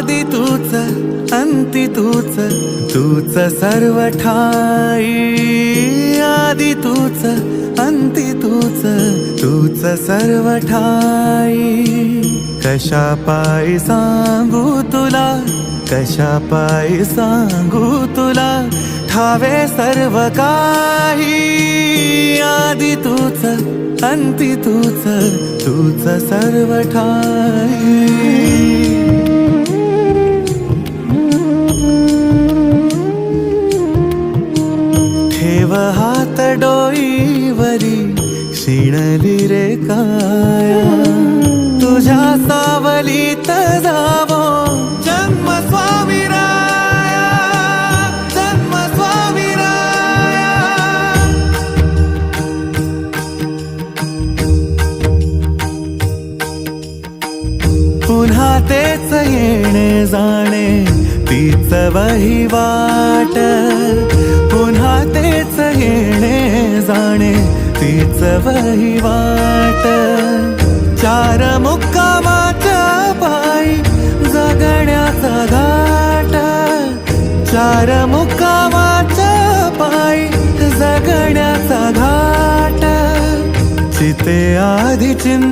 आदि तूच अंती तूच, तूच सर्व ठाई। आदि तूच अंती तूच, तूच सर्व ठाई। कशा पायी सांगू तुला, कशा पायी सांगू तुला, ठावे सर्व काही। आदि तूच अंती तूच, तूच सर्व ठाई। ठेव हात डोईवरी, क्षीणली रे काया, तुझ्या सावलीत जावो जन्म स्वामीराया, जन्म स्वामीराया। पुन्हा तेच येणे जाणे, तीच वहिवाट। पुन्हा तेच येणे जाणे, तीच वहिवाट। चार मुक्कामाच्या पायी जगण्याचा घाट, चार मुक्कामाच्या पायी जगण्याचा घाट। चिते आधी चिंता